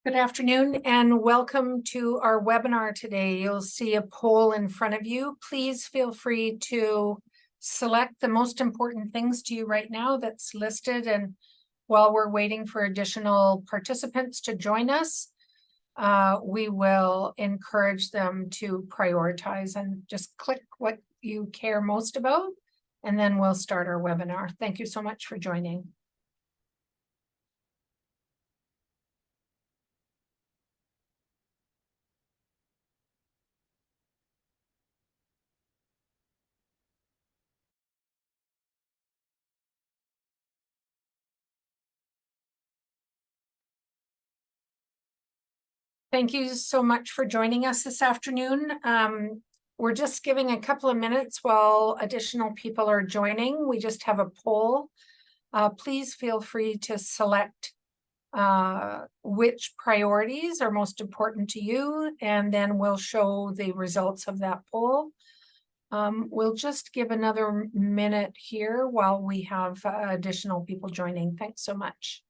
Good afternoon and welcome to our webinar today. You'll see a poll in front of you. Please feel free to select the most important things to you right now that's listed. And while we're waiting for additional participants to join us, we will encourage them to prioritize and just click what you care most about, and then we'll start our webinar. Thank you so much for joining. Thank you so much for joining us this afternoon. We're just giving a couple of minutes while additional people are joining. We just have a poll. Please feel free to select which priorities are most important to you, and then we'll show the results of that poll. We'll just give another minute here while we have additional people joining. Thanks so much.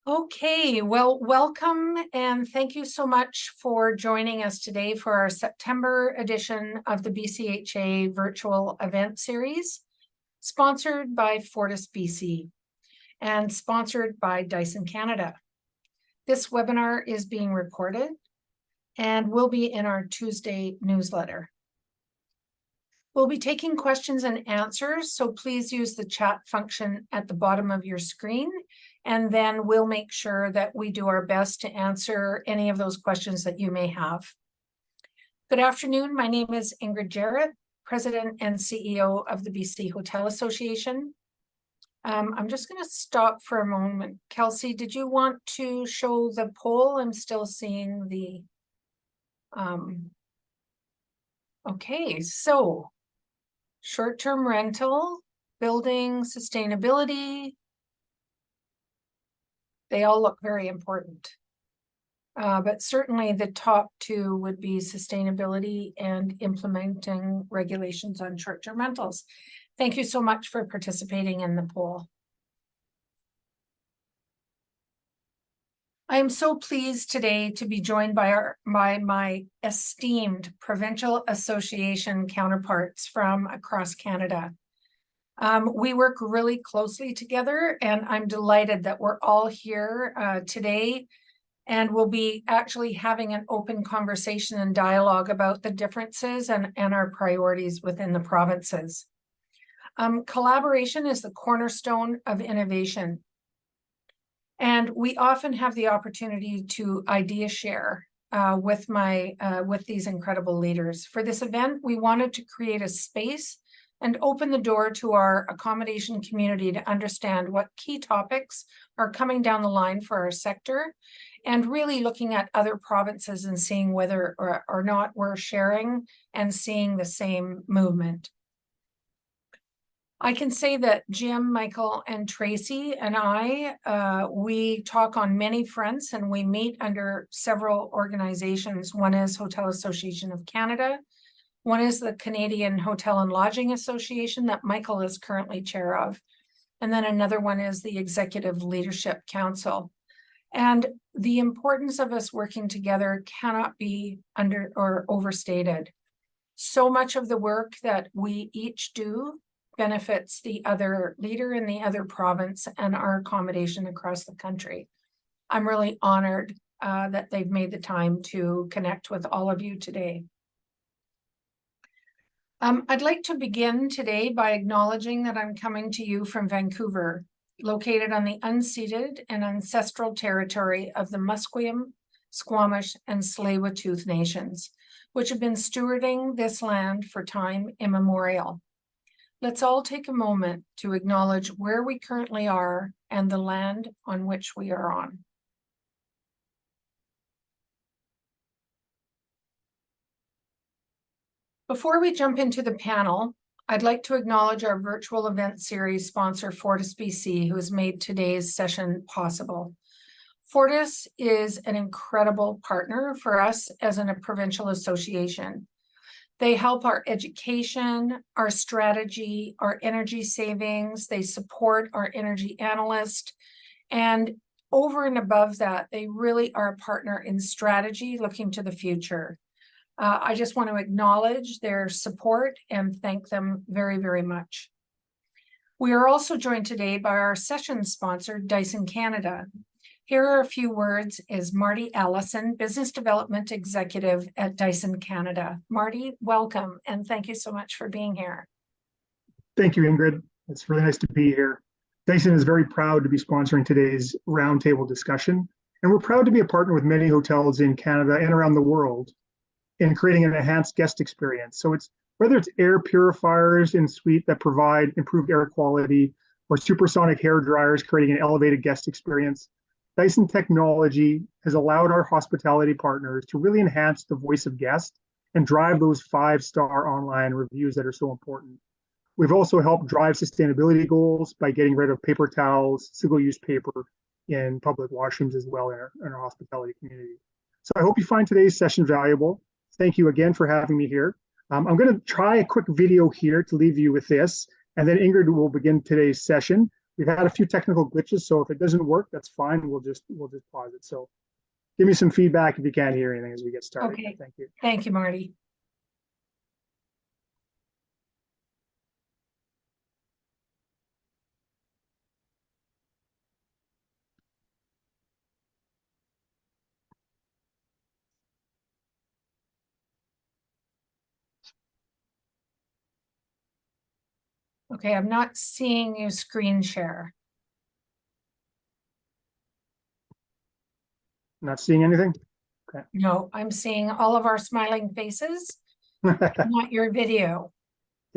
Okay, well, welcome and thank you so much for joining us today for our September edition of the BCHA virtual event series, sponsored by Fortis BC and sponsored by Dyson Canada. This webinar is being recorded and will be in our Tuesday newsletter. We'll be taking questions and answers, so please use the chat function at the bottom of your screen, and then we'll make sure that we do our best to answer any of those questions that you may have. Good afternoon, my name is Ingrid Jarrett, President and CEO of the BC Hotel Association. I'm just going to stop for a moment. Kelsey, did you want to show the poll? I'm still seeing the... Okay, so short-term rental, building sustainability, they all look very important. But certainly the top two would be sustainability and implementing regulations on short-term rentals. Thank you so much for participating in the poll. I am so pleased today to be joined by my esteemed Provincial Association counterparts from across Canada. We work really closely together, and I'm delighted that we're all here today, and we'll be actually having an open conversation and dialogue about the differences and our priorities within the provinces. Collaboration is the cornerstone of innovation. And we often have the opportunity to idea share with these incredible leaders. For this event, we wanted to create a space and open the door to our accommodation community to understand what key topics are coming down the line for our sector, and really looking at other provinces and seeing whether or not we're sharing and seeing the same movement. I can say that Jim, Michael, and Tracy and I, we talk on many fronts, and we meet under several organizations. One is Hotel Association of Canada. One is the Canadian Hotel and Lodging Association that Michael is currently chair of. And then another one is the Executive Leadership Council. And the importance of us working together cannot be overstated. So much of the work that we each do benefits the other leader in the other province and our accommodation across the country. I'm really honored that they've made the time to connect with all of you today. I'd like to begin today by acknowledging that I'm coming to you from Vancouver, located on the unceded and ancestral territory of the Musqueam, Squamish, and Tsleil-Waututh nations, which have been stewarding this land for time immemorial. Let's all take a moment to acknowledge where we currently are and the land on which we are on. Before we jump into the panel, I'd like to acknowledge our virtual event series sponsor, Fortis BC, who has made today's session possible. Fortis is an incredible partner for us as a provincial association. They help our education, our strategy, our energy savings. They support our energy analyst. And over and above that, they really are a partner in strategy looking to the future. I just want to acknowledge their support and thank them very, very much. We are also joined today by our session sponsor, Dyson Canada. Here are a few words as Marty Allison, Business Development Executive at Dyson Canada. Marty, welcome, and thank you so much for being here. Thank you, Ingrid. It's really nice to be here. Dyson is very proud to be sponsoring today's roundtable discussion, and we're proud to be a partner with many hotels in Canada and around the world in creating an enhanced guest experience. So whether it's air purifiers in suite that provide improved air quality, or supersonic hair dryers creating an elevated guest experience, Dyson technology has allowed our hospitality partners to really enhance the voice of guests and drive those 5-star online reviews that are so important. We've also helped drive sustainability goals by getting rid of paper towels, single-use paper in public washrooms as well in our hospitality community. So I hope you find today's session valuable. Thank you again for having me here. I'm going to try a quick video here to leave you with this, and then Ingrid will begin today's session. We've had a few technical glitches, so if it doesn't work, that's fine. We'll just pause it. So give me some feedback if you can't hear anything as we get started. Okay. Thank you. Thank you, Marty. Okay, I'm not seeing you screen share. Not seeing anything? Okay. No, I'm seeing all of our smiling faces, Okay, not your video.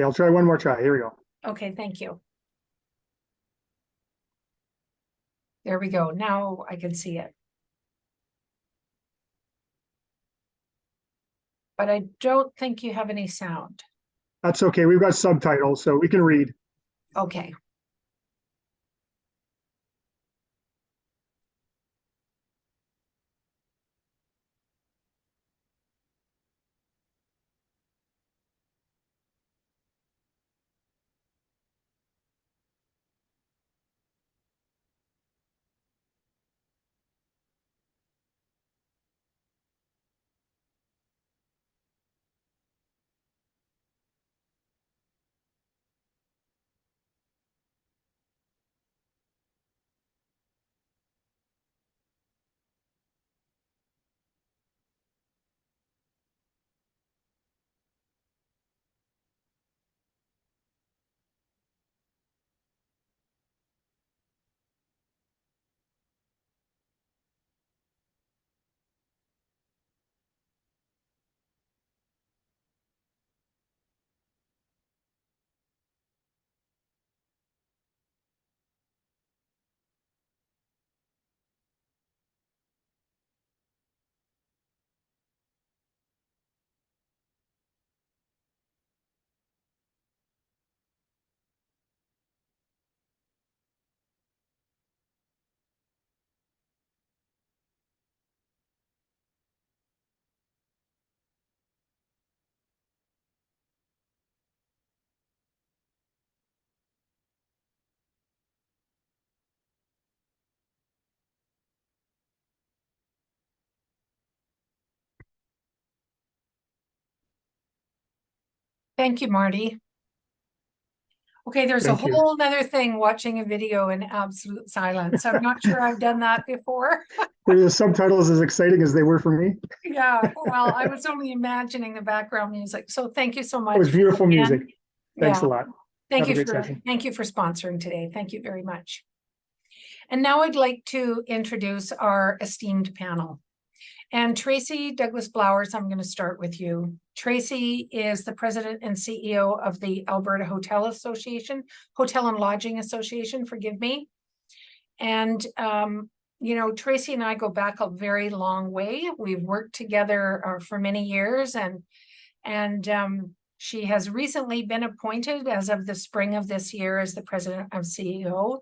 I'll try one more try. Here we go. Okay, thank you. There we go. Now I can see it. But I don't think you have any sound. That's okay. We've got subtitles, so we can read. Okay. Thank you, Marty. Okay, there's Thank a you. whole other thing watching a video in absolute silence. I'm not sure I've done that before. Were the subtitles as exciting as they were for me? Yeah, well, I was only imagining the background music. So thank you so much. It was beautiful music. And, Thanks yeah, a lot. thank Have a you great session. thank you for sponsoring today. Thank you very much. And now I'd like to introduce our esteemed panel. And Tracy Douglas Blowers, I'm going to start with you. Tracy is the President and CEO of the Alberta Hotel Association, Hotel and Lodging Association, forgive me. And, you know, Tracy and I go back a very long way. We've worked together for many years, and She has recently been appointed as of the spring of this year as the President and CEO.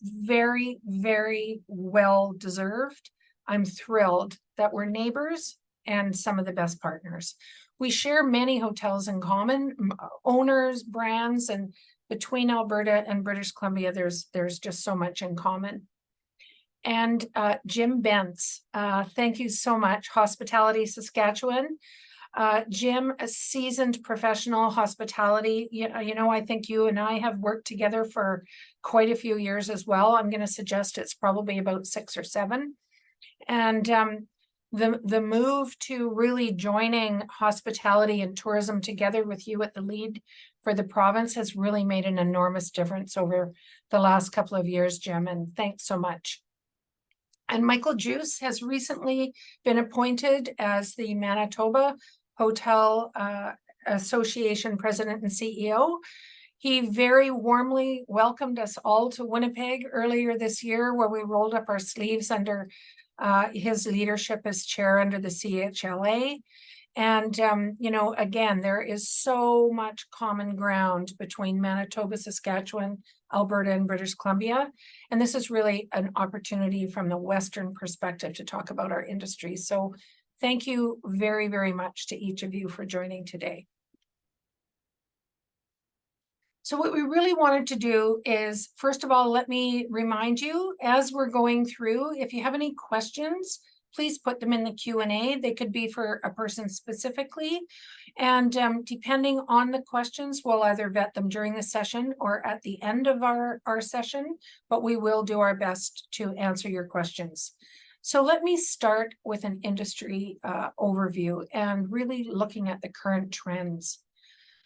Very, very well deserved. I'm thrilled that we're neighbors and some of the best partners. We share many hotels in common, owners, brands, and between Alberta and British Columbia, there's just so much in common. And Jim Bence, thank you so much. Hospitality Saskatchewan. Jim, a seasoned professional hospitality. You know, I think you and I have worked together for quite a few years as well. I'm going to suggest it's probably about 6 or 7. And the move to really joining hospitality and tourism together with you at the lead for the province has really made an enormous difference over the last couple of years, Jim, and thanks so much. And Michael Juce has recently been appointed as the Manitoba Hotel Association President and CEO. He very warmly welcomed us all to Winnipeg earlier this year, where we rolled up our sleeves under his leadership as chair under the CHLA. And, you know, again, there is so much common ground between Manitoba, Saskatchewan, Alberta, and British Columbia. And this is really an opportunity from the Western perspective to talk about our industry. So thank you very, very much to each of you for joining today. So what we really wanted to do is, first of all, let me remind you, as we're going through, if you have any questions, please put them in the Q&A. They could be for a person specifically. And depending on the questions, we'll either vet them during the session or at the end of our session, but we will do our best to answer your questions. So let me start with an industry overview and really looking at the current trends.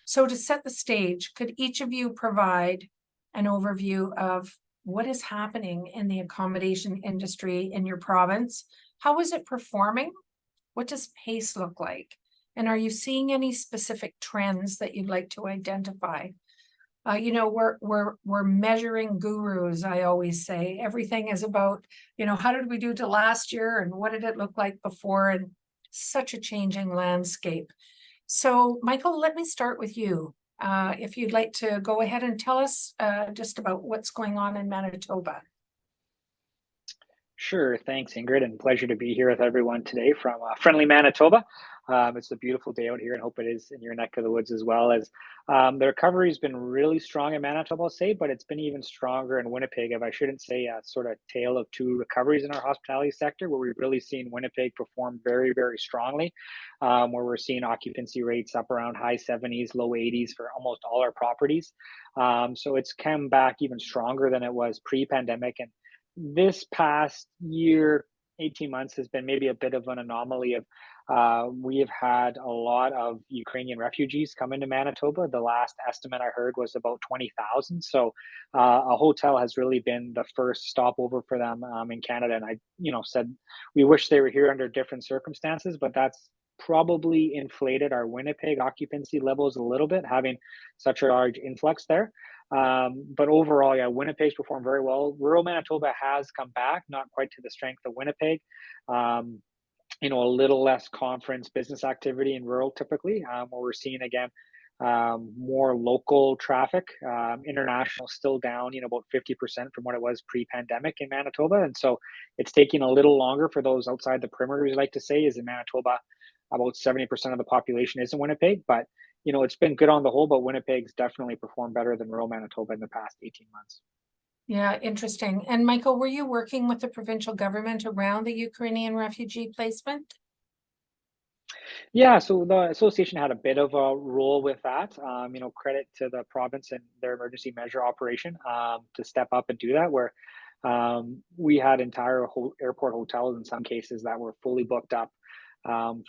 So to set the stage, could each of you provide an overview of what is happening in the accommodation industry in your province? How is it performing? What does pace look like? And are you seeing any specific trends that you'd like to identify? You know, we're measuring gurus, I always say. Everything is about, you know, how did we do to last year and what did it look like before? And such a changing landscape. So, Michael, let me start with you. If you'd like to go ahead and tell us just about what's going on in Manitoba. Sure. Thanks, Ingrid, and pleasure to be here with everyone today from friendly Manitoba. It's a beautiful day out here, and hope it is in your neck of the woods as well. As the recovery has been really strong in Manitoba, I'll say, but it's been even stronger in Winnipeg. If I shouldn't say a sort of tale of two recoveries in our hospitality sector, where we've really seen Winnipeg perform very, very strongly, where we're seeing occupancy rates up around high 70s, low 80s for almost all our properties. So it's come back even stronger than it was pre-pandemic, and this past year, 18 months has been maybe a bit of an anomaly of we have had a lot of Ukrainian refugees come into Manitoba. The last estimate I heard was about 20,000. So a hotel has really been the first stopover for them in Canada. And I, said we wish they were here under different circumstances, but that's probably inflated our Winnipeg occupancy levels a little bit, having such a large influx there. But overall, yeah, Winnipeg's performed very well. Rural Manitoba has come back, not quite to the strength of Winnipeg. A little less conference business activity in rural typically, where we're seeing again more local traffic. International still down, about 50% from what it was pre-pandemic in Manitoba, and so it's taking a little longer for those outside the perimeters. I like to say is in Manitoba, about 70% of the population is in Winnipeg, but it's been good on the whole, but Winnipeg's definitely performed better than rural Manitoba in the past 18 months. Yeah, interesting. And Michael, were you working with the provincial government around the Ukrainian refugee placement? Yeah, so the association had a bit of a role with that. Credit to the province and their emergency measure operation to step up and do that, where we had entire airport hotels in some cases that were fully booked up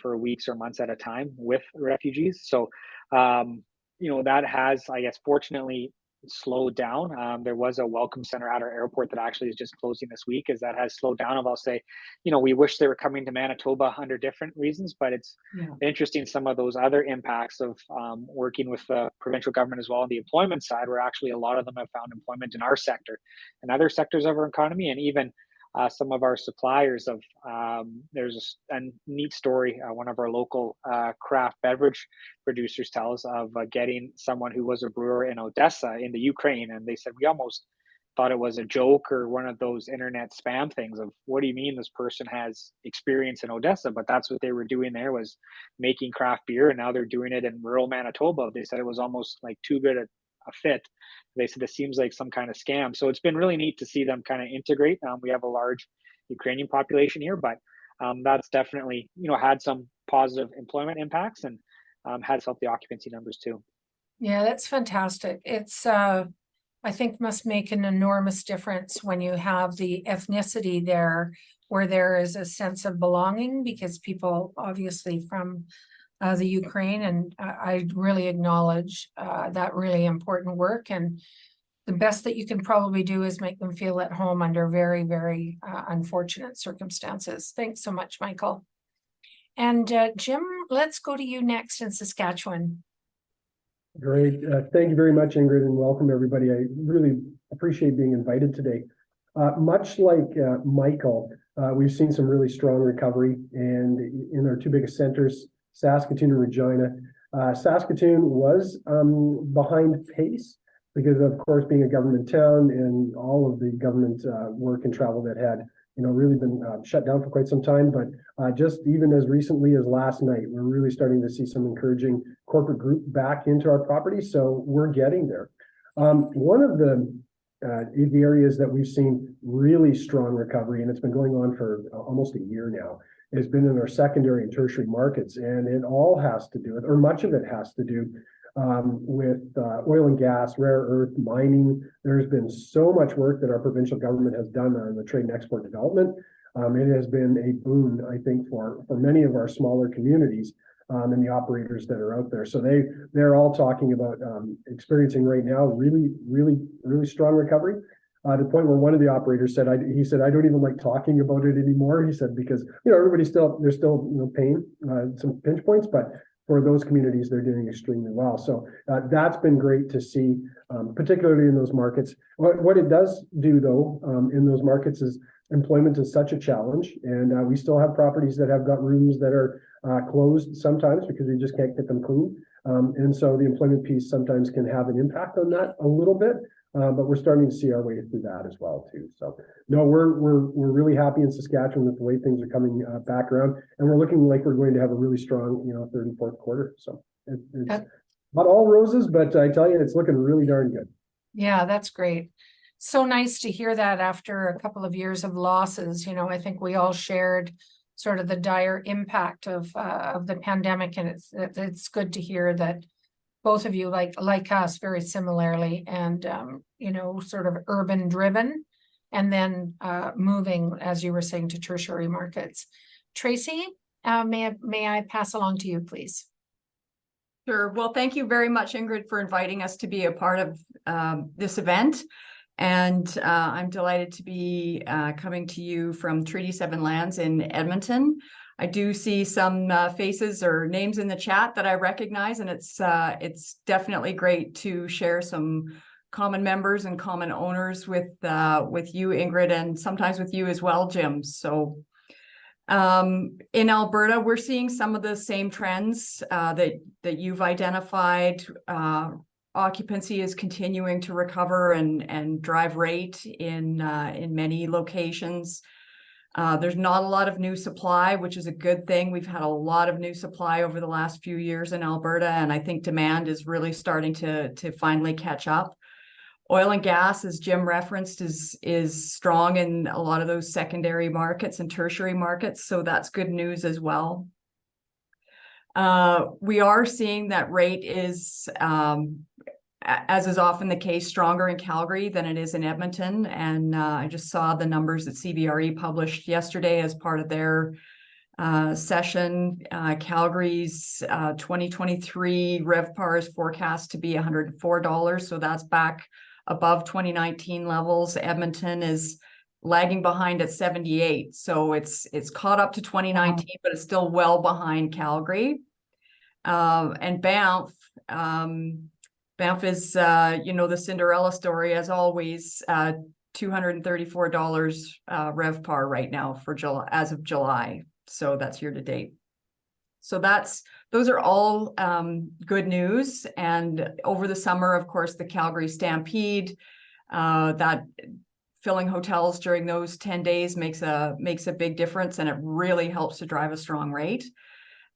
for weeks or months at a time with refugees. So, that has, I guess, fortunately slowed down. There was a welcome center at our airport that actually is just closing this week, as that has slowed down. I'll say, we wish they were coming to Manitoba under different reasons, but it's interesting some of those other impacts of working with the provincial government as well on the employment side, where actually a lot of them have found employment in our sector and other sectors of our economy, and even some of our suppliers of, there's a neat story one of our local craft beverage producers tells of getting someone who was a brewer in Odessa in the Ukraine, and they said we almost thought it was a joke or one of those internet spam things of, what do you mean this person has experience in Odessa? But that's what they were doing there, was making craft beer, and now they're doing it in rural Manitoba. They said it was almost like too good a fit. They said this seems like some kind of scam. So it's been really neat to see them kind of integrate. We have a large Ukrainian population here, but that's definitely, had some positive employment impacts, and has helped the occupancy numbers too. Yeah, that's fantastic. It's I think must make an enormous difference when you have the ethnicity there, where there is a sense of belonging, because people obviously from the Ukraine, and I really acknowledge that really important work. And the best that you can probably do is make them feel at home under very, very unfortunate circumstances. Thanks so much, Michael. And Jim, let's go to you next in Saskatchewan. Great. Thank you very much, Ingrid, and welcome everybody. I really appreciate being invited today. Much like Michael, we've seen some really strong recovery, and in our two biggest centers, Saskatoon and Regina. Saskatoon was behind pace because, of course, being a government town and all of the government work and travel that had really been shut down for quite some time. But just even as recently as last night, we're really starting to see some encouraging corporate group back into our property. So we're getting there. One of the areas that we've seen really strong recovery, and it's been going on for almost a year now, has been in our secondary and tertiary markets. And it all has to do with, or much of it has to do with oil and gas, rare earth, mining. There's been so much work that our provincial government has done on the trade and export development. It has been a boon, I think, for many of our smaller communities and the operators that are out there. So they're all talking about experiencing right now really strong recovery. To the point where one of the operators said, he said, I don't even like talking about it anymore. He said, because everybody's there's still paying some pinch points, but for those communities, they're doing extremely well. So that's been great to see, particularly in those markets. What it does do, though, in those markets is employment is such a challenge. And we still have properties that have got rooms that are closed sometimes because we just can't get them clean. And so the employment piece sometimes can have an impact on that a little bit. But we're starting to see our way through that as well too. So no, we're really happy in Saskatchewan with the way things are coming back around, and we're looking like we're going to have a really strong, third and fourth quarter. So it's not all roses, but I tell you, it's looking really darn good. Yeah, that's great. So nice to hear that after a couple of years of losses. I think we all shared sort of the dire impact of the pandemic, and it's good to hear that both of you like us very similarly, and sort of urban driven, and then moving, as you were saying, to tertiary markets. Tracy, may I pass along to you, please? Sure. Well, thank you very much, Ingrid, for inviting us to be a part of this event. And I'm delighted to be coming to you from Treaty 7 lands in Edmonton. I do see some faces or names in the chat that I recognize, and it's definitely great to share some common members and common owners with you, Ingrid, and sometimes with you as well, Jim. So in Alberta, we're seeing some of the same trends that you've identified. Occupancy is continuing to recover and drive rate in many locations. There's not a lot of new supply, which is a good thing. We've had a lot of new supply over the last few years in Alberta, and I think demand is really starting to finally catch up. Oil and gas, as Jim referenced, is strong in a lot of those secondary markets and tertiary markets, so that's good news as well. We are seeing that rate is, as is often the case, stronger in Calgary than it is in Edmonton. And I just saw the numbers that CBRE published yesterday as part of their session. Calgary's 2023 RevPAR is forecast to be $104, so that's back above 2019 levels. Edmonton is lagging behind at 78, so it's caught up to 2019, but it's still well behind Calgary. And Banff is the Cinderella story, as always. $234 RevPAR right now for July, as of July. So that's year to date. So those are all good news. And over the summer, of course, the Calgary Stampede, that filling hotels during those 10 days makes a big difference, and it really helps to drive a strong rate.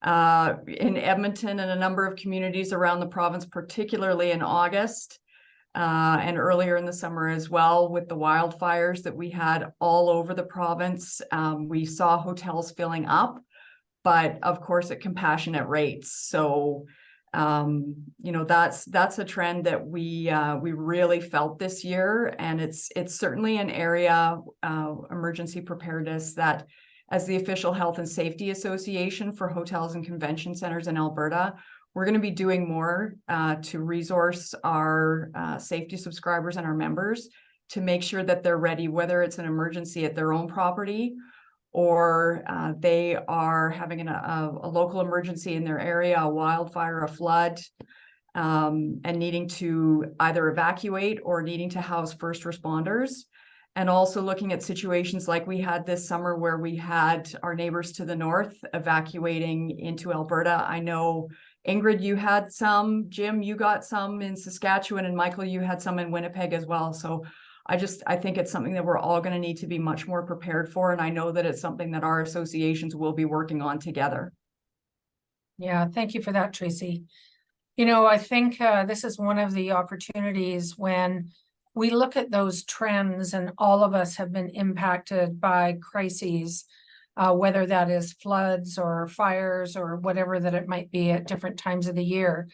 In Edmonton and a number of communities around the province, particularly in August and earlier in the summer as well, with the wildfires that we had all over the province, we saw hotels filling up, but of course at compassionate rates. So that's a trend that we really felt this year, and it's certainly an area, emergency preparedness, that as the official health and safety association for hotels and convention centers in Alberta, we're going to be doing more to resource our safety subscribers and our members to make sure that they're ready, whether it's an emergency at their own property or they are having a local emergency in their area, a wildfire, a flood, and needing to either evacuate or needing to house first responders. And also looking at situations like we had this summer where we had our neighbors to the north evacuating into Alberta. I know, Ingrid, you had some, Jim, you got some in Saskatchewan, and Michael, you had some in Winnipeg as well. So I think it's something that we're all going to need to be much more prepared for. And I know that it's something that our associations will be working on together. Yeah, thank you for that, Tracy. I think this is one of the opportunities when we look at those trends, and all of us have been impacted by crises, whether that is floods or fires or whatever that it might be at different times of the year.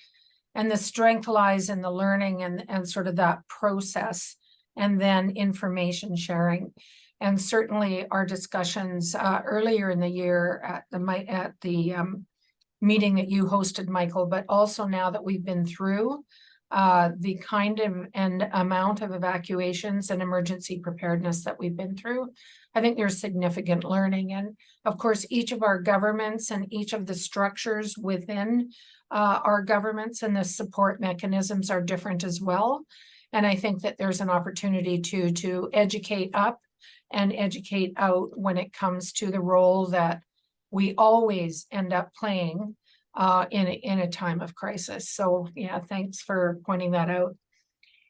And the strength lies in the learning and sort of that process, and then information sharing. And certainly our discussions earlier in the year at the meeting that you hosted, Michael, but also now that we've been through the kind of and amount of evacuations and emergency preparedness that we've been through, I think there's significant learning. And of course, each of our governments and each of the structures within our governments and the support mechanisms are different as well. And I think that there's an opportunity to educate up and educate out when it comes to the role that we always end up playing in a time of crisis. So yeah, thanks for pointing that out.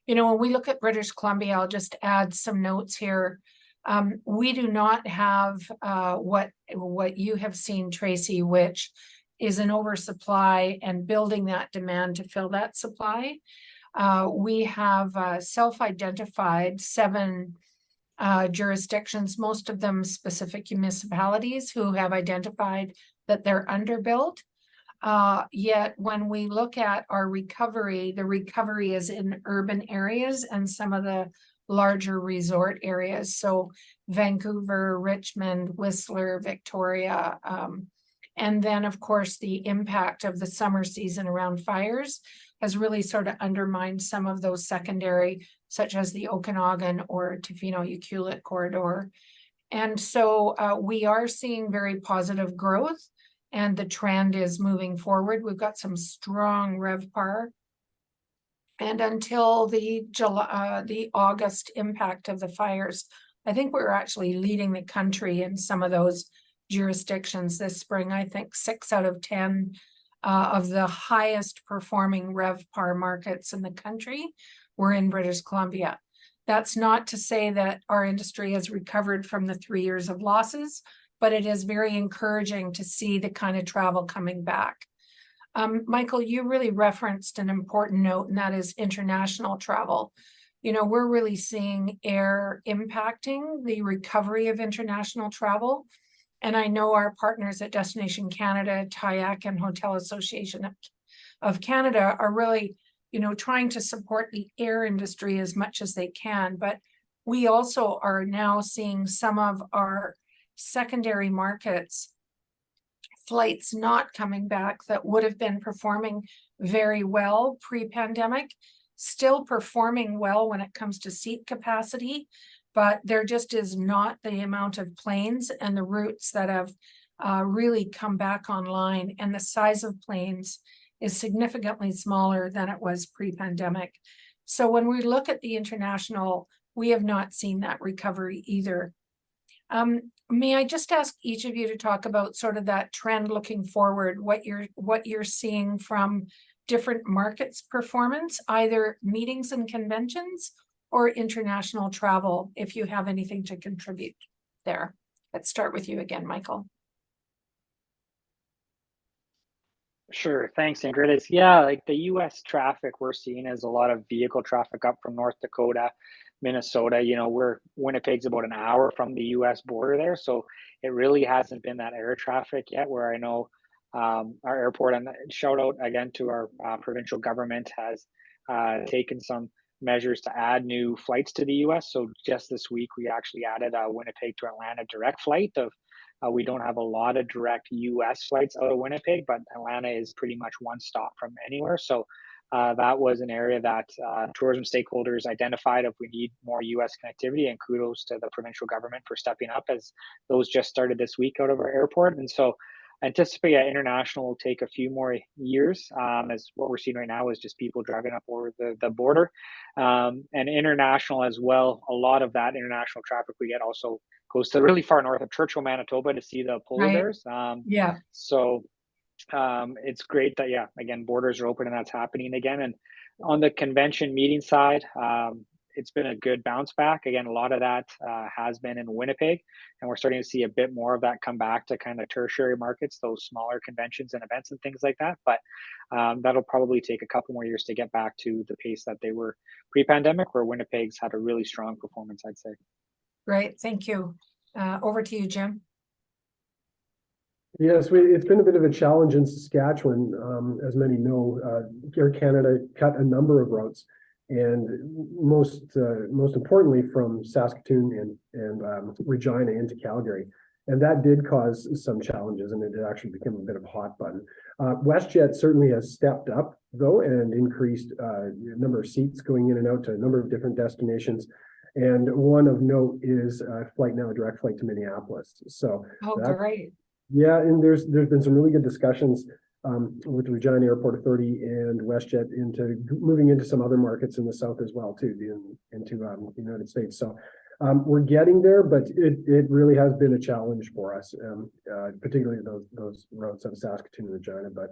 When we look at British Columbia, I'll just add some notes here. We do not have what you have seen, Tracy, which is an oversupply and building that demand to fill that supply. We have self-identified 7 jurisdictions, most of them specific municipalities, who have identified that they're underbuilt. Yet when we look at our recovery, the recovery is in urban areas and some of the larger resort areas. So Vancouver, Richmond, Whistler, Victoria, and then of course the impact of the summer season around fires has really sort of undermined some of those secondary, such as the Okanagan or Tofino-Ucluelet corridor. And so we are seeing very positive growth, and the trend is moving forward. We've got some strong RevPAR. And until the August impact of the fires, I think we're actually leading the country in some of those jurisdictions this spring. I think 6 out of 10 of the highest performing RevPAR markets in the country were in British Columbia. That's not to say that our industry has recovered from the 3 years of losses, but it is very encouraging to see the kind of travel coming back. Michael, you really referenced an important note, and that is international travel. We're really seeing air impacting the recovery of international travel. And I know our partners at Destination Canada, TIAC, and Hotel Association of Canada are really, trying to support the air industry as much as they can. But we also are now seeing some of our secondary markets, flights not coming back that would have been performing very well pre-pandemic, still performing well when it comes to seat capacity, but there just is not the amount of planes and the routes that have really come back online, and the size of planes is significantly smaller than it was pre-pandemic. So when we look at the international we have not seen that recovery either. May I just ask each of you to talk about sort of that trend looking forward, what you're seeing from different markets performance, either meetings and conventions or international travel, if you have anything to contribute there. Let's start with you again, Michael. Sure, thanks, Ingrid. It's, yeah, like the US traffic we're seeing is a lot of vehicle traffic up from North Dakota, Minnesota. You know, Winnipeg's about an hour from the US border there. So it really hasn't been that air traffic yet, where I know our airport, and shout out again to our provincial government, has taken some measures to add new flights to the US. So just this week, we actually added a Winnipeg to Atlanta direct flight of we don't have a lot of direct US flights out of Winnipeg, but Atlanta is pretty much one stop from anywhere. So that was an area that tourism stakeholders identified if we need more US connectivity, and kudos to the provincial government for stepping up, as those just started this week out of our airport. And so I anticipate international will take a few more years, as what we're seeing right now is just people driving up over the border. And international as well, a lot of that international traffic we get also goes to really far north of Churchill, Manitoba, to see the polar bears. Yeah. So it's great that, yeah, again, borders are open and that's happening again. And on the convention meeting side, it's been a good bounce back. Again, a lot of that has been in Winnipeg, and we're starting to see a bit more of that come back to kind of tertiary markets, those smaller conventions and events and things like that. But that'll probably take a couple more years to get back to the pace that they were pre-pandemic, where Winnipeg's had a really strong performance, I'd say. Great, thank you. Over to you, Jim. Yes, it's been a bit of a challenge in Saskatchewan. As many know, Air Canada cut a number of routes, and most importantly from Saskatoon and Regina into Calgary. And that did cause some challenges, and it actually became a bit of a hot button. WestJet certainly has stepped up, though, and increased the number of seats going in and out to a number of different destinations. And one of note is a direct flight to Minneapolis. So Great. Yeah, and there's been some really good discussions with the Regina Airport Authority and WestJet into moving into some other markets in the south as well, too, into the United States. So we're getting there, but it really has been a challenge for us, particularly those routes out of Saskatoon and Regina. But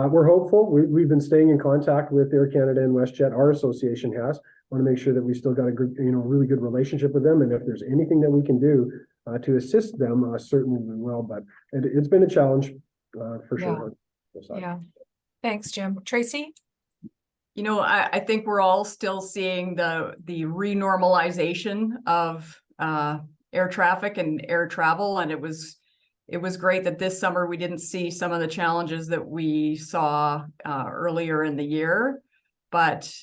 we're hopeful. We've been staying in contact with Air Canada and WestJet. Our association has. Want to make sure that we still got a good, really good relationship with them, and if there's anything that we can do to assist them, certainly we will. But it's been a challenge for sure. Yeah. Thanks, Jim. Tracy? I think we're all still seeing the renormalization of air traffic and air travel, and it was great that this summer we didn't see some of the challenges that we saw earlier in the year, but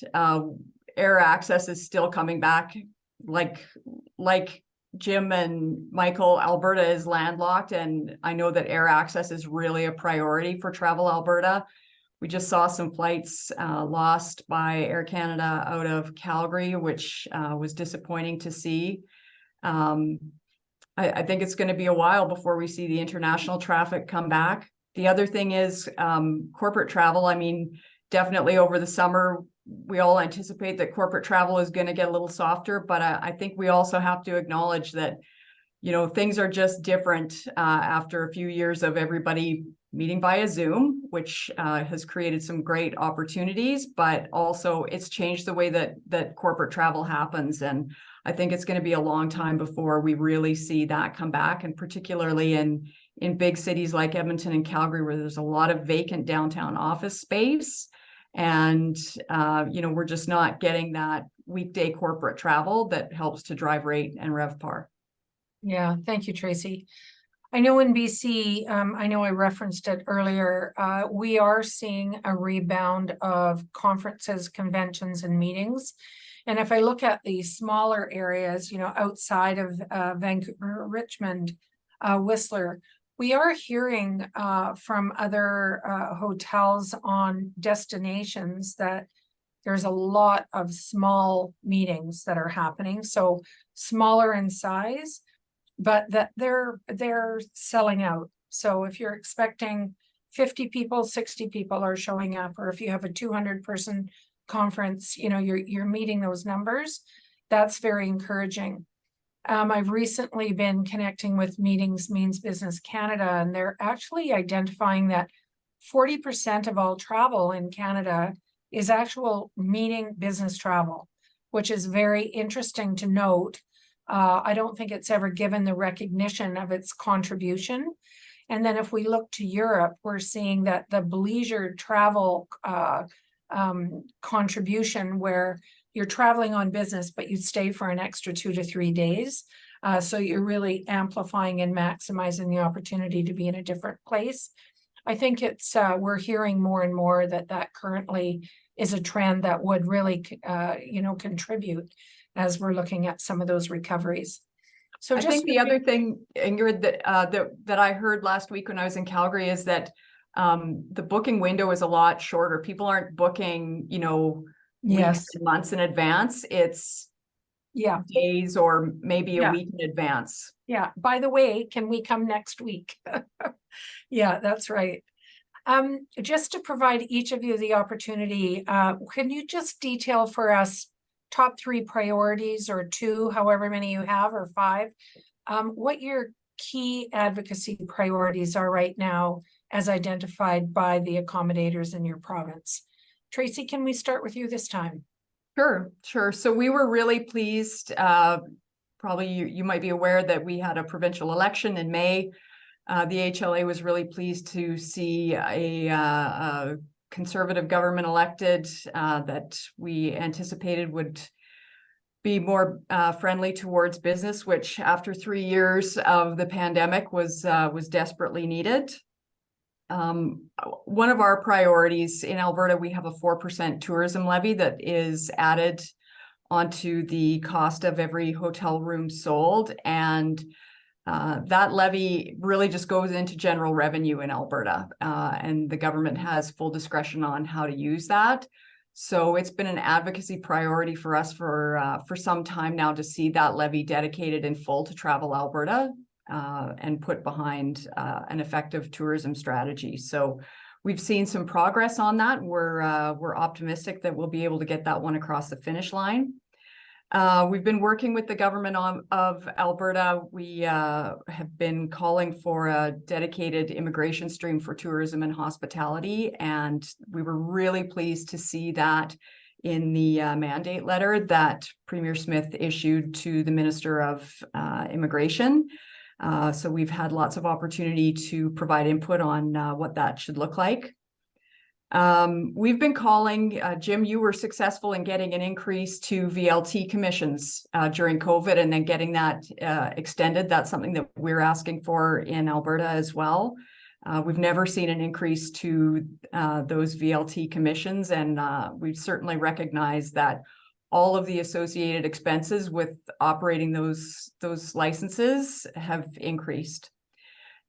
air access is still coming back. Like Jim and Michael, Alberta is landlocked, and I know that air access is really a priority for Travel Alberta. We just saw some flights lost by Air Canada out of Calgary, which was disappointing to see. I think it's going to be a while before we see the international traffic come back. The other thing is corporate travel. I mean, definitely over the summer, we all anticipate that corporate travel is going to get a little softer, but I think we also have to acknowledge that, things are just different after a few years of everybody meeting via Zoom, which has created some great opportunities, but also it's changed the way that corporate travel happens. And I think it's going to be a long time before we really see that come back, and particularly in big cities like Edmonton and Calgary, where there's a lot of vacant downtown office space. And, we're just not getting that weekday corporate travel that helps to drive rate and RevPAR. Yeah, thank you, Tracy. I know in BC, I know I referenced it earlier, we are seeing a rebound of conferences, conventions, and meetings. And if I look at the smaller areas, outside of Vancouver, Richmond, Whistler, we are hearing from other hotels on destinations that there's a lot of small meetings that are happening. So smaller in size, but that they're selling out. So if you're expecting 50 people, 60 people are showing up, or if you have a 200-person conference, you're meeting those numbers. that's very encouraging. I've recently been connecting with Meetings Means Business Canada, and they're actually identifying that 40% of all travel in Canada is actual meeting business travel, which is very interesting to note. I don't think it's ever given the recognition of its contribution. And then if we look to Europe, we're seeing that the leisure travel contribution, where you're traveling on business, but you stay for an extra 2 to 3 days. So you're really amplifying and maximizing the opportunity to be in a different place. I think it's we're hearing more and more that currently is a trend that would really contribute as we're looking at some of those recoveries. So I think the other thing, Ingrid, that I heard last week when I was in Calgary is that the booking window is a lot shorter. People aren't booking, weeks and months in advance. It's days or maybe a week in advance. Yeah. By the way, can we come next week? Yeah, that's right. Just to provide each of you the opportunity, can you just detail for us top 3 priorities, or 2, however many you have, or 5, what your key advocacy priorities are right now as identified by the accommodators in your province? Tracy, can we start with you this time? Sure. So we were really pleased. Probably you might be aware that we had a provincial election in May. The HLA was really pleased to see a Conservative government elected that we anticipated would be more friendly towards business, which after 3 years of the pandemic was desperately needed. One of our priorities in Alberta, we have a 4% tourism levy that is added onto the cost of every hotel room sold, and that levy really just goes into general revenue in Alberta, and the government has full discretion on how to use that. So it's been an advocacy priority for us for some time now to see that levy dedicated in full to Travel Alberta and put behind an effective tourism strategy. So we've seen some progress on that. We're optimistic that we'll be able to get that one across the finish line. We've been working with the government of Alberta. We have been calling for a dedicated immigration stream for tourism and hospitality, and we were really pleased to see that in the mandate letter that Premier Smith issued to the Minister of Immigration. So we've had lots of opportunity to provide input on what that should look like. We've been calling, Jim, you were successful in getting an increase to VLT commissions during COVID and then getting that extended. That's something that we're asking for in Alberta as well. We've never seen an increase to those VLT commissions, and we certainly recognize that all of the associated expenses with operating those licenses have increased.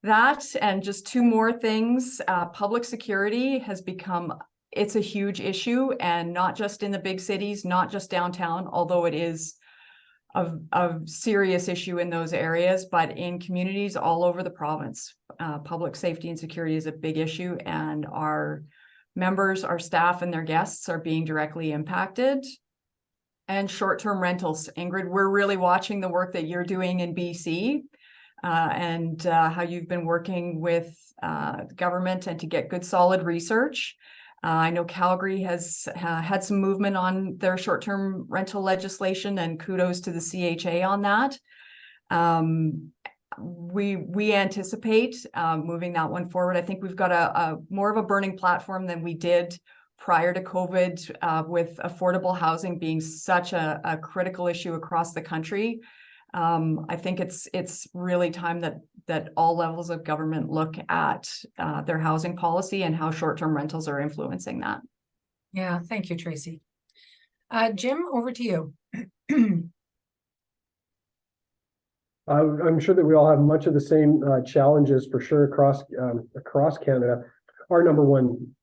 That, and just 2 more things, public security has become, it's a huge issue, and not just in the big cities, not just downtown, although it is a serious issue in those areas, but in communities all over the province. Public safety and security is a big issue, and our members, our staff, and their guests are being directly impacted. And short-term rentals. Ingrid, we're really watching the work that you're doing in BC. And how you've been working with government and to get good solid research. I know Calgary has had some movement on their short-term rental legislation, and kudos to the CHA on that. We anticipate moving that one forward. I think we've got a more of a burning platform than we did prior to COVID, with affordable housing being such a critical issue across the country. I think it's really time that all levels of government look at their housing policy and how short-term rentals are influencing that. Yeah, thank you, Tracy. Jim, over to you. I'm sure that we all have much of the same challenges for sure across Canada. Our number one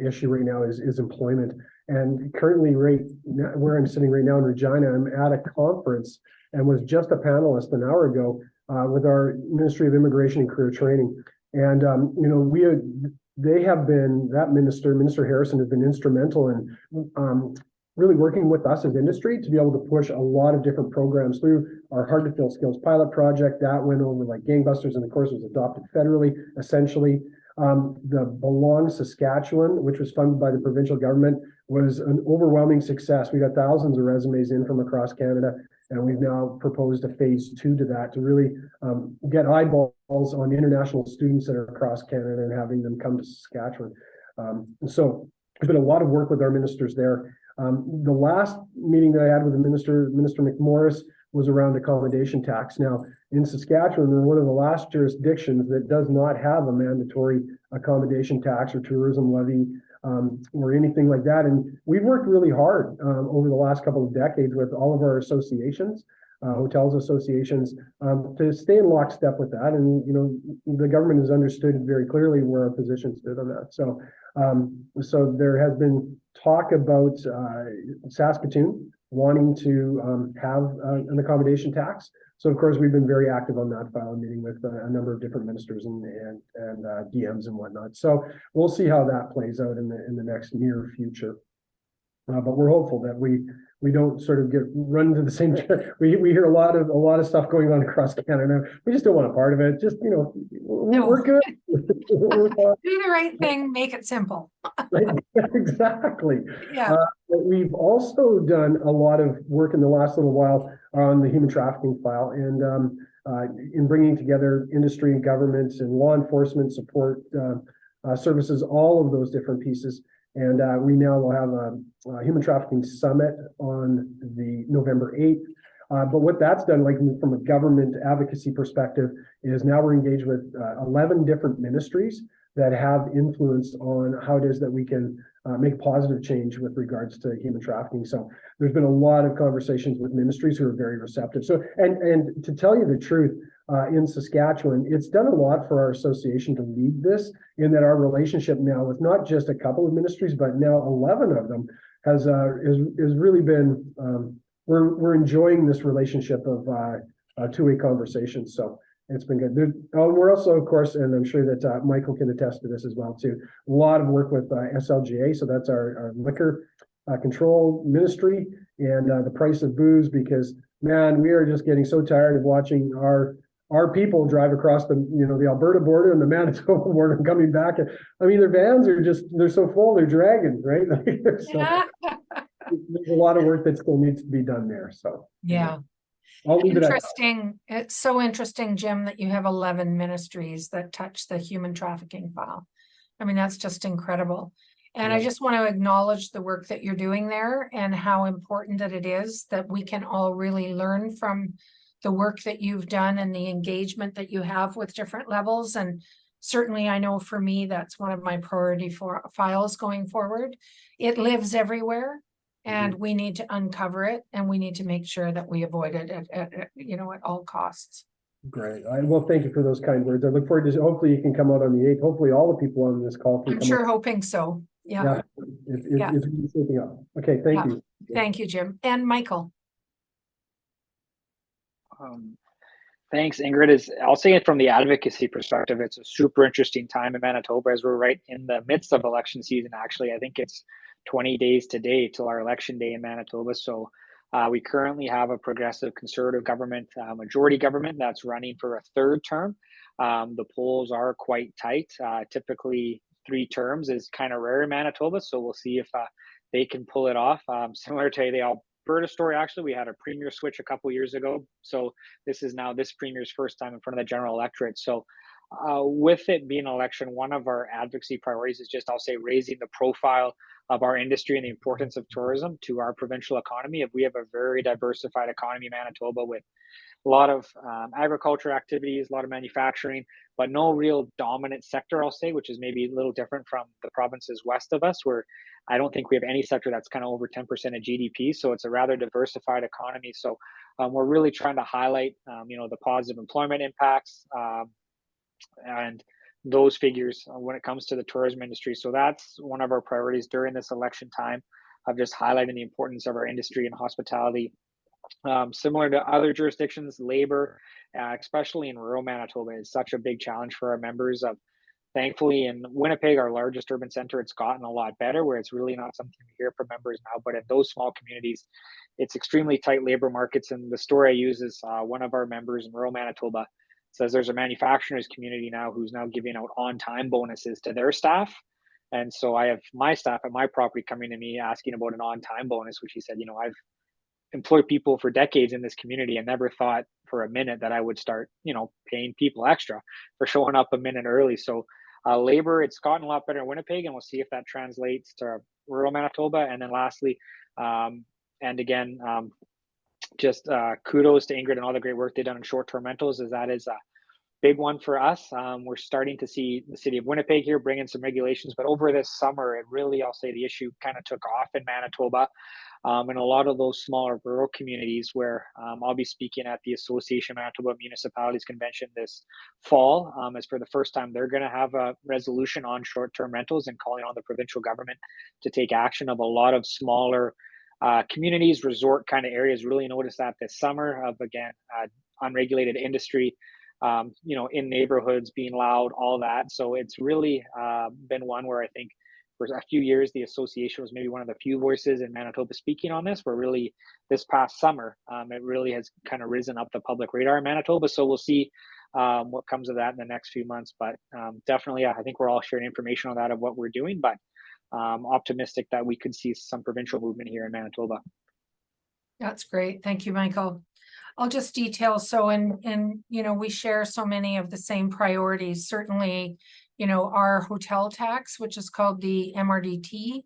issue right now is employment. And currently, right now, where I'm sitting right now in Regina, I'm at a conference and was just a panelist an hour ago with our Ministry of Immigration and Career Training. And Minister Harrison has been instrumental in really working with us as industry to be able to push a lot of different programs through our Hard to Fill Skills pilot project. That went over like gangbusters, and of course was adopted federally, essentially. The Belong Saskatchewan, which was funded by the provincial government, was an overwhelming success. We got thousands of resumes in from across Canada, and we've now proposed a phase 2 to that to really get eyeballs on international students that are across Canada and having them come to Saskatchewan. So there's been a lot of work with our ministers there. The last meeting that I had with the Minister McMorris, was around accommodation tax. Now, in Saskatchewan, we're one of the last jurisdictions that does not have a mandatory accommodation tax or tourism levy or anything like that. And we've worked really hard over the last couple of decades with all of our associations, hotels associations, to stay in lockstep with that. And, you know, the government has understood very clearly where our position stood on that. So, so there has been talk about Saskatoon wanting to have an accommodation tax. So of course we've been very active on that file, meeting with a number of different ministers and DMs and whatnot. So we'll see how that plays out in the next near future. But we're hopeful that we don't sort of get run into the same. We hear a lot of stuff going on across Canada. We just don't want a part of it. Just, you know, we're good. Do the right thing, make it simple. Exactly. Yeah. But we've also done a lot of work in the last little while on the human trafficking file, and in bringing together industry and governments and law enforcement support services, all of those different pieces. And we now will have a human trafficking summit on the November 8th. But what that's done, like from a government advocacy perspective, is now we're engaged with 11 different ministries that have influence on how it is that we can make positive change with regards to human trafficking. So there's been a lot of conversations with ministries who are very receptive. So, and to tell you the truth, in Saskatchewan, it's done a lot for our association to lead this, in that our relationship now with not just a couple of ministries, but now 11 of them has really been, we're enjoying this relationship of two-way conversations. So it's been good. We're also, of course, and I'm sure that Michael can attest to this as well too, a lot of work with SLGA. So that's our liquor control ministry, and the price of booze, because man, we are just getting so tired of watching our people drive across the Alberta border and the Manitoba border and coming back. I mean, their vans are they're so full, they're dragging, right? So there's a lot of work that still needs to be done there. So Yeah. I'll leave it at that. Interesting. It's so interesting, Jim, that you have 11 ministries that touch the human trafficking file. I mean, that's just incredible. And I just want to acknowledge the work that you're doing there and how important that it is that we can all really learn from the work that you've done and the engagement that you have with different levels. And certainly I know for me, that's one of my priority files going forward. It lives everywhere, and we need to uncover it, and we need to make sure that we avoid it at all costs. Great. Well, thank you for those kind words. I look forward to, hopefully you can come out on the 8th. Hopefully all the people on this call can I'm come sure out. hoping so. Yeah. It's really shaping up. Okay, thank you. Thank you, Jim. And Michael. Thanks, Ingrid. I'll say it from the advocacy perspective, it's a super interesting time in Manitoba as we're right in the midst of election season. Actually, I think it's 20 days today till our election day in Manitoba. So we currently have a progressive conservative government, majority government that's running for a third term. The polls are quite tight. Typically 3 terms is kind of rare in Manitoba. So we'll see if they can pull it off. Similar to the Alberta story, actually, we had a premier switch a couple years ago. So this is now this premier's first time in front of the general electorate. So with it being an election, one of our advocacy priorities is just, I'll say, raising the profile of our industry and the importance of tourism to our provincial economy. If we have a very diversified economy in Manitoba with a lot of agriculture activities, a lot of manufacturing, but no real dominant sector, I'll say, which is maybe a little different from the provinces west of us, where I don't think we have any sector that's kind of over 10% of GDP. So it's a rather diversified economy. So we're really trying to highlight, the positive employment impacts and those figures when it comes to the tourism industry. So that's one of our priorities during this election time, of just highlighting the importance of our industry and hospitality. Similar to other jurisdictions, labor, especially in rural Manitoba, is such a big challenge for our members. thankfully in Winnipeg, our largest urban center, it's gotten a lot better, where it's really not something we hear from members now. But in those small communities, it's extremely tight labor markets. And the story I use is one of our members in rural Manitoba says there's a manufacturers community now who's now giving out on-time bonuses to their staff. And so I have my staff at my property coming to me asking about an on-time bonus, which he said, I've employed people for decades in this community and never thought for a minute that I would start, paying people extra for showing up a minute early. So labor, it's gotten a lot better in Winnipeg, and we'll see if that translates to rural Manitoba. And then lastly, and again, just kudos to Ingrid and all the great work they've done in short-term rentals, as that is a big one for us. We're starting to see the city of Winnipeg here bring in some regulations, but over this summer, it really, I'll say, the issue kind of took off in Manitoba. And a lot of those smaller rural communities where I'll be speaking at the Association of Manitoba Municipalities Convention this fall, as for the first time, they're going to have a resolution on short-term rentals and calling on the provincial government to take action. Of a lot of smaller communities, resort kind of areas really noticed that this summer of, again, unregulated industry, in neighborhoods being loud, all that. So it's really been one where I think for a few years, the association was maybe one of the few voices in Manitoba speaking on this, where really this past summer, it really has kind of risen up the public radar in Manitoba. So we'll see what comes of that in the next few months. But definitely, I think we're all sharing information on that of what we're doing, but optimistic that we could see some provincial movement here in Manitoba. That's great. Thank you, Michael. I'll just detail. So, and we share so many of the same priorities. Certainly, our hotel tax, which is called the MRDT,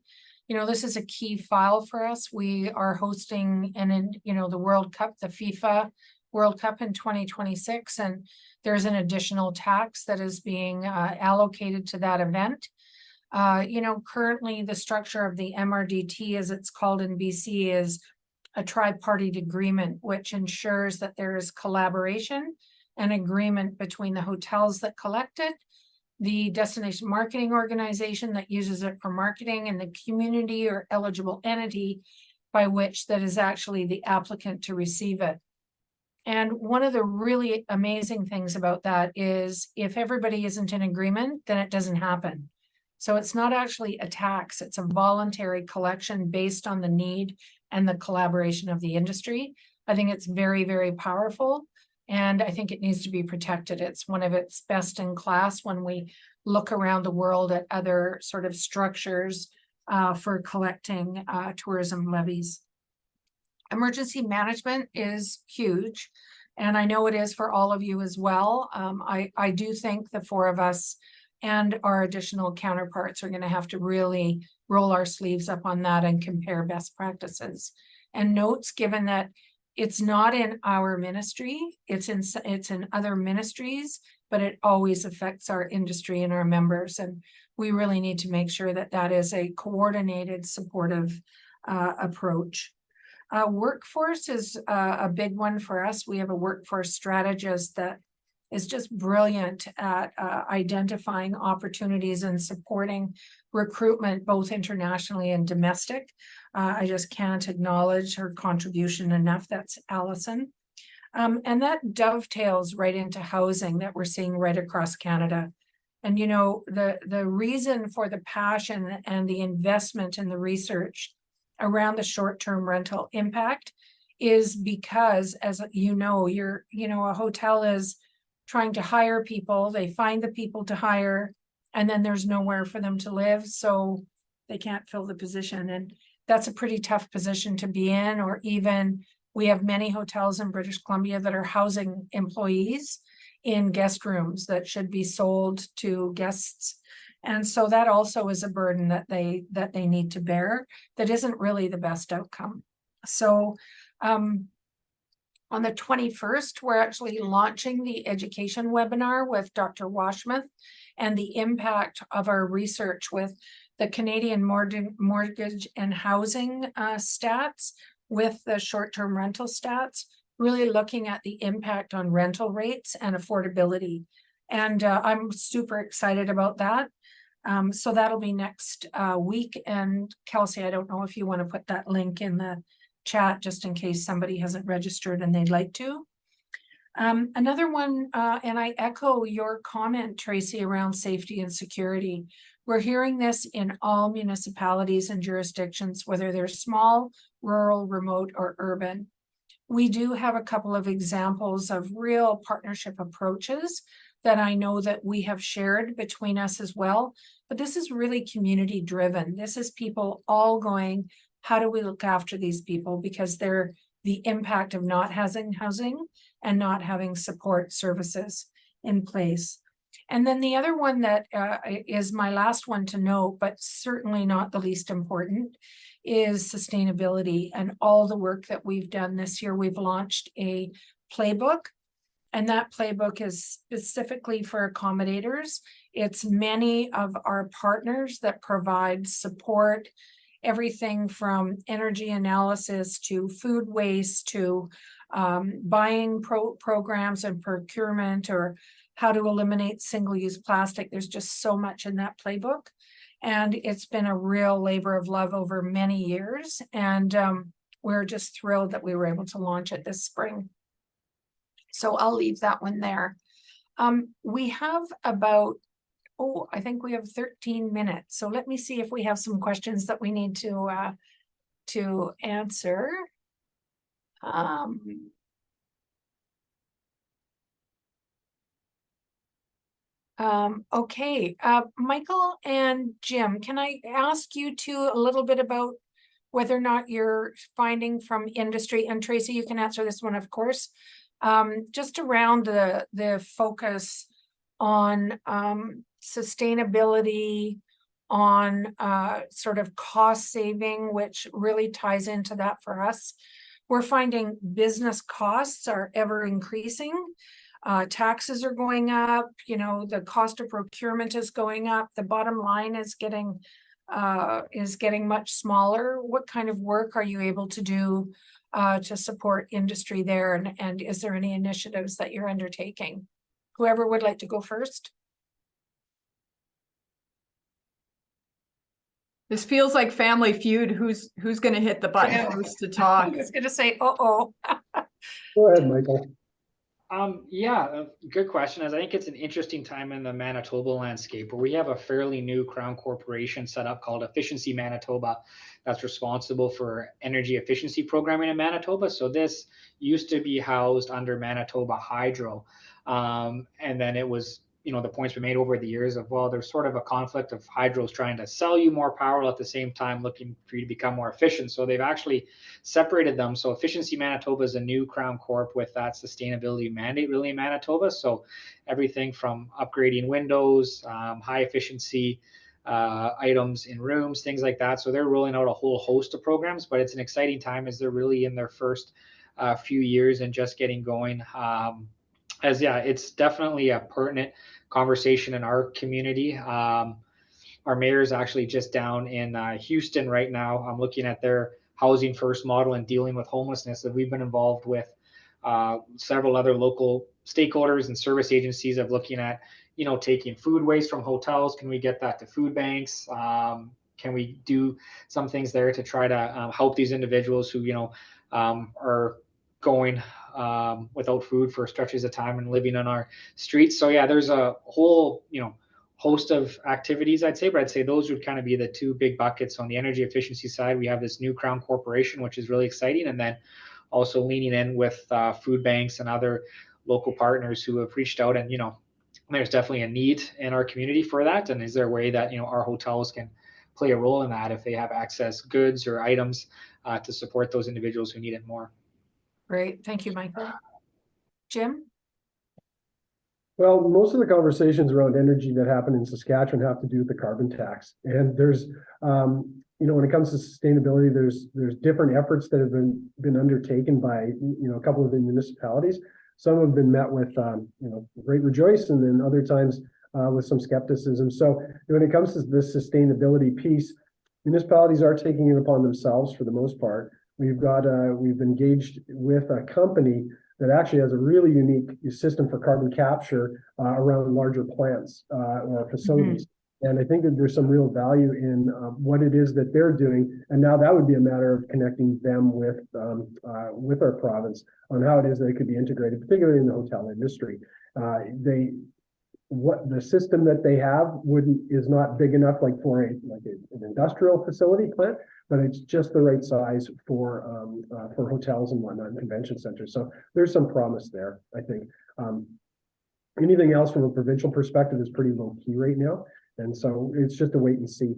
this is a key file for us. We are hosting the World Cup, the FIFA World Cup in 2026, and there's an additional tax that is being allocated to that event. Currently the structure of the MRDT, as it's called in BC, is a tripartite agreement, which ensures that there is collaboration and agreement between the hotels that collect it, the destination marketing organization that uses it for marketing, and the community or eligible entity by which that is actually the applicant to receive it. And one of the really amazing things about that is if everybody isn't in agreement, then it doesn't happen. So it's not actually a tax, it's a voluntary collection based on the need and the collaboration of the industry. I think it's very, very powerful, and I think it needs to be protected. It's one of its best in class when we look around the world at other sort of structures for collecting tourism levies. Emergency management is huge, and I know it is for all of you as well. I do think the four of us and our additional counterparts are going to have to really roll our sleeves up on that and compare best practices and notes, given that it's not in our ministry, it's in other ministries, but it always affects our industry and our members. And we really need to make sure that that is a coordinated, supportive approach. Workforce is a big one for us. We have a workforce strategist that is just brilliant at identifying opportunities and supporting recruitment, both internationally and domestic. I just can't acknowledge her contribution enough. That's Allison. And that dovetails right into housing that we're seeing right across Canada. And, the reason for the passion and the investment in the research around the short-term rental impact is because, as a hotel is trying to hire people, they find the people to hire, and then there's nowhere for them to live, so they can't fill the position. And that's a pretty tough position to be in. Or even we have many hotels in British Columbia that are housing employees in guest rooms that should be sold to guests. And so that also is a burden that they need to bear that isn't really the best outcome. So on the 21st, we're actually launching the education webinar with Dr. Washmuth and the impact of our research with the Canadian mortgage and housing stats with the short-term rental stats, really looking at the impact on rental rates and affordability. And I'm super excited about that. So that'll be next week. And Kelsey, I don't know if you want to put that link in the chat just in case somebody hasn't registered and they'd like to. Another one, and I echo your comment, Tracy, around safety and security. We're hearing this in all municipalities and jurisdictions, whether they're small, rural, remote, or urban. We do have a couple of examples of real partnership approaches that I know that we have shared between us as well. But this is really community driven. This is people all going, how do we look after these people? Because they're the impact of not having housing and not having support services in place. And then the other one that is my last one to note, but certainly not the least important, is sustainability and all the work that we've done this year. We've launched a playbook, and that playbook is specifically for accommodators. It's many of our partners that provide support, everything from energy analysis to food waste to buying programs and procurement, or how to eliminate single-use plastic. There's just so much in that playbook. And it's been a real labor of love over many years. And we're just thrilled that we were able to launch it this spring. So I'll leave that one there. We have about, I think we have 13 minutes. So let me see if we have some questions that we need to answer. Okay, Michael and Jim, can I ask you two a little bit about whether or not you're finding from industry, and Tracy, you can answer this one, of course, just around the focus on sustainability, on sort of cost saving, which really ties into that for us. We're finding business costs are ever increasing. Taxes are going up, you know, the cost of procurement is going up. The bottom line is getting much smaller. What kind of work are you able to do to support industry there? And is there any initiatives that you're undertaking? Whoever would like to go first. This feels like Family Feud. Who's going to hit the button first to talk? I was going to say, Go ahead, Michael. Yeah, good question. As I think it's an interesting time in the Manitoba landscape where we have a fairly new Crown corporation set up called Efficiency Manitoba that's responsible for energy efficiency programming in Manitoba. So this used to be housed under Manitoba Hydro. And then it was, you know, the points been made over the years of, well, there's sort of a conflict of hydros trying to sell you more power at the same time looking for you to become more efficient. So they've actually separated them. So Efficiency Manitoba is a new Crown Corp with that sustainability mandate really in Manitoba. So everything from upgrading windows, high efficiency items in rooms, things like that. So they're rolling out a whole host of programs, but it's an exciting time as they're really in their first few years and just getting going. It's definitely a pertinent conversation in our community. Our mayor is actually just down in Houston right now. I'm looking at their housing first model and dealing with homelessness that we've been involved with several other local stakeholders and service agencies of looking at, you know, taking food waste from hotels. Can we get that to food banks? Can we do some things there to try to help these individuals who, you know, are going without food for stretches of time and living on our streets. So yeah, there's a whole, you know, host of activities, I'd say, but I'd say those would kind of be the two big buckets. On the energy efficiency side, we have this new Crown Corporation, which is really exciting. And then also leaning in with food banks and other local partners who have reached out, and, you know, there's definitely a need in our community for that. And is there a way that, you know, our hotels can play a role in that if they have access goods or items to support those individuals who need it more? Great. Thank you, Michael. Jim? Well, most of the conversations around energy that happen in Saskatchewan have to do with the carbon tax. And there's, you know, when it comes to sustainability, there's different efforts that have been undertaken by, you know, a couple of the municipalities. Some have been met with, you know, great rejoice, and then other times with some skepticism. So when it comes to this sustainability piece, municipalities are taking it upon themselves for the most part. We've engaged with a company that actually has a really unique system for carbon capture around larger plants or facilities. And I think that there's some real value in what it is that they're doing. And now that would be a matter of connecting them with our province on how it is they could be integrated, particularly in the hotel industry. What the system that they have is not big enough like for an industrial facility plant, but it's just the right size for hotels and whatnot, and convention centers. So there's some promise there, I think. Anything else from a provincial perspective is pretty low key right now. And so it's just a wait and see.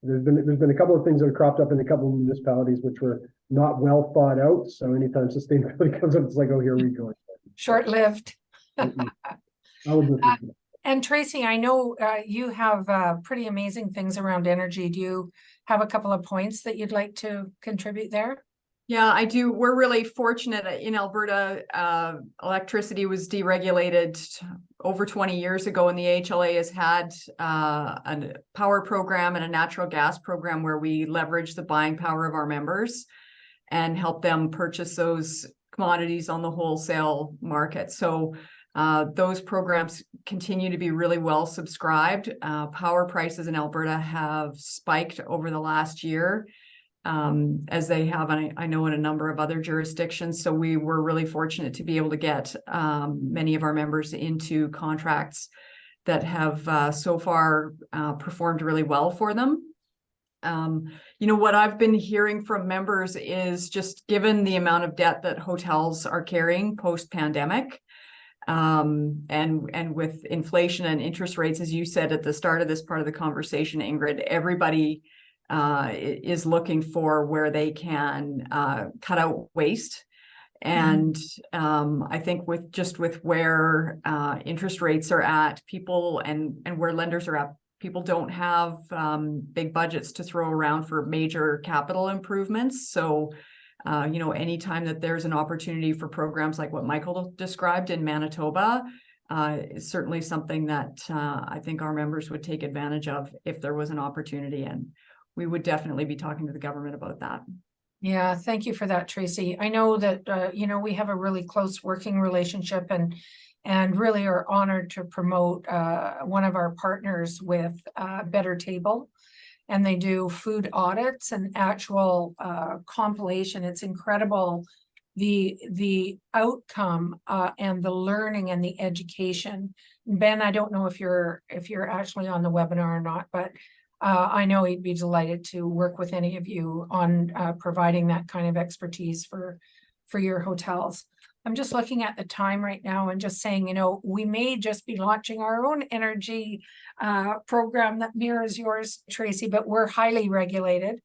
There's been a couple of things that have cropped up in a couple of municipalities which were not well thought out. So anytime sustainability comes up, it's like, oh, here we go. Short-lived. And Tracy, I know you have pretty amazing things around energy. Do you have a couple of points that you'd like to contribute there? Yeah, I do. We're really fortunate in Alberta. Electricity was deregulated over 20 years ago, and the AHLA has had a power program and a natural gas program where we leverage the buying power of our members and help them purchase those commodities on the wholesale market. So those programs continue to be really well subscribed. Power prices in Alberta have spiked over the last year, as they have, I know, in a number of other jurisdictions. So we were really fortunate to be able to get many of our members into contracts that have so far performed really well for them. What I've been hearing from members is just given the amount of debt that hotels are carrying post-pandemic, and with inflation and interest rates, as you said at the start of this part of the conversation, Ingrid, everybody is looking for where they can cut out waste. And I think with where interest rates are at, people and where lenders are at, people don't have big budgets to throw around for major capital improvements. So anytime that there's an opportunity for programs like what Michael described in Manitoba, is certainly something that I think our members would take advantage of if there was an opportunity. And we would definitely be talking to the government about that. Yeah, thank you for that, Tracy. I know that, we have a really close working relationship and really are honored to promote one of our partners with Better Table. And they do food audits and actual compilation. It's incredible the outcome and the learning and the education. Ben, I don't know if you're actually on the webinar or not, but I know he'd be delighted to work with any of you on providing that kind of expertise for your hotels. I'm just looking at the time right now and just saying, we may just be launching our own energy program that mirrors yours, Tracy, but we're highly regulated.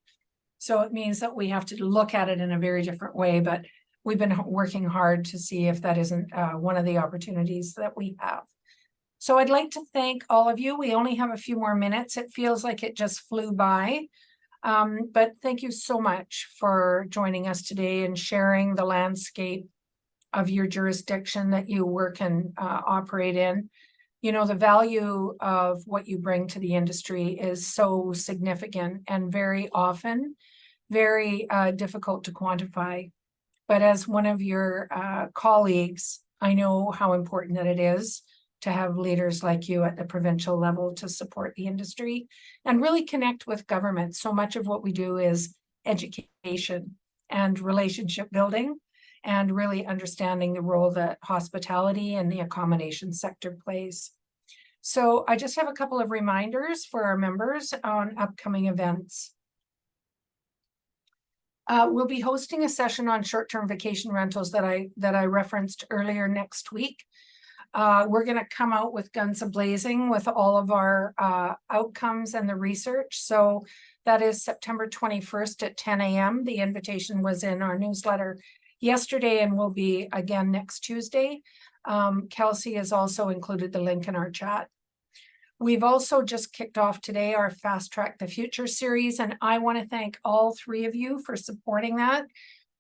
So it means that we have to look at it in a very different way, but we've been working hard to see if that isn't one of the opportunities that we have. So I'd like to thank all of you. We only have a few more minutes. It feels like it just flew by. But thank you so much for joining us today and sharing the landscape of your jurisdiction that you work and operate in. The value of what you bring to the industry is so significant and very often very difficult to quantify. But as one of your colleagues, I know how important that it is to have leaders like you at the provincial level to support the industry and really connect with government. So much of what we do is education and relationship building and really understanding the role that hospitality and the accommodation sector plays. So I just have a couple of reminders for our members on upcoming events. We'll be hosting a session on short-term vacation rentals that I referenced earlier next week. We're going to come out with guns a-blazing with all of our outcomes and the research. So that is September 21st at 10 a.m. The invitation was in our newsletter yesterday and will be again next Tuesday. Kelsey has also included the link in our chat. We've also just kicked off today our Fast Track the Future series, and I want to thank all three of you for supporting that.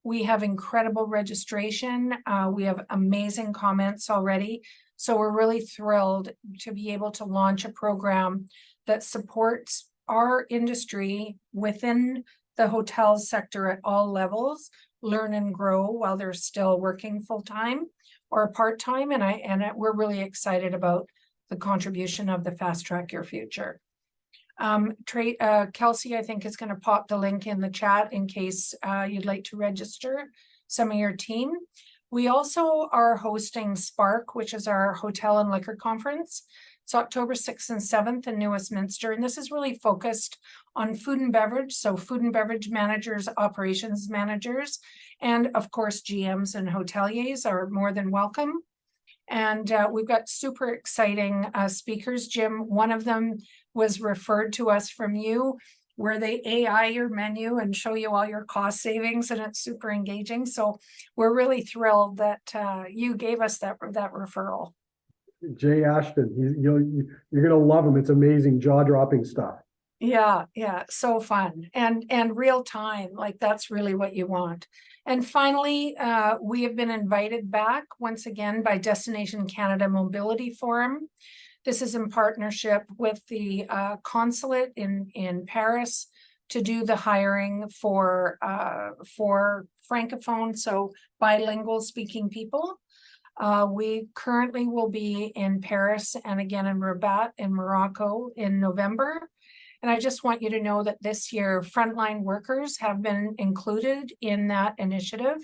We have incredible registration. We have amazing comments already. So we're really thrilled to be able to launch a program that supports our industry within the hotel sector at all levels, learn and grow while they're still working full-time or part-time. And we're really excited about the contribution of the Fast Track Your Future. Kelsey, I think, is going to pop the link in the chat in case you'd like to register some of your team. We also are hosting Spark, which is our hotel and liquor conference. It's October 6th and 7th in New Westminster, and this is really focused on food and beverage. So food and beverage managers, operations managers, and of course, GMs and hoteliers are more than welcome. And we've got super exciting speakers. Jim, one of them was referred to us from you, where they AI your menu and show you all your cost savings, and it's super engaging. So we're really thrilled that you gave us that referral. Jay Ashton, you're gonna love him. It's amazing, jaw-dropping stuff. Yeah, so fun and real time, like that's really what you want. And finally, we have been invited back once again by Destination Canada Mobility Forum. This is in partnership with the consulate in Paris to do the hiring for francophone, so bilingual speaking people. We currently will be in Paris and again in Rabat in Morocco in November. And I just want you to know that this year, frontline workers have been included in that initiative.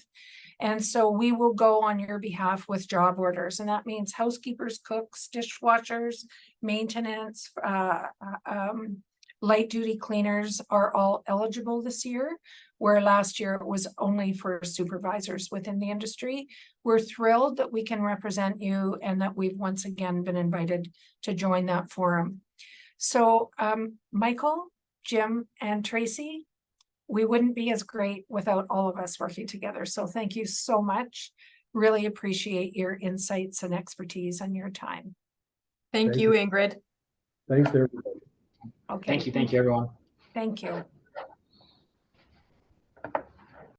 And so we will go on your behalf with job orders. And that means housekeepers, cooks, dishwashers, maintenance, light duty cleaners are all eligible this year, where last year it was only for supervisors within the industry. We're thrilled that we can represent you and that we've once again been invited to join that forum. So Michael, Jim, and Tracy, we wouldn't be as great without all of us working together. So thank you so much. Really appreciate your insights and expertise and your time. Thank you, Ingrid. Thanks, everybody. Okay. Thank you, everyone. Thank you.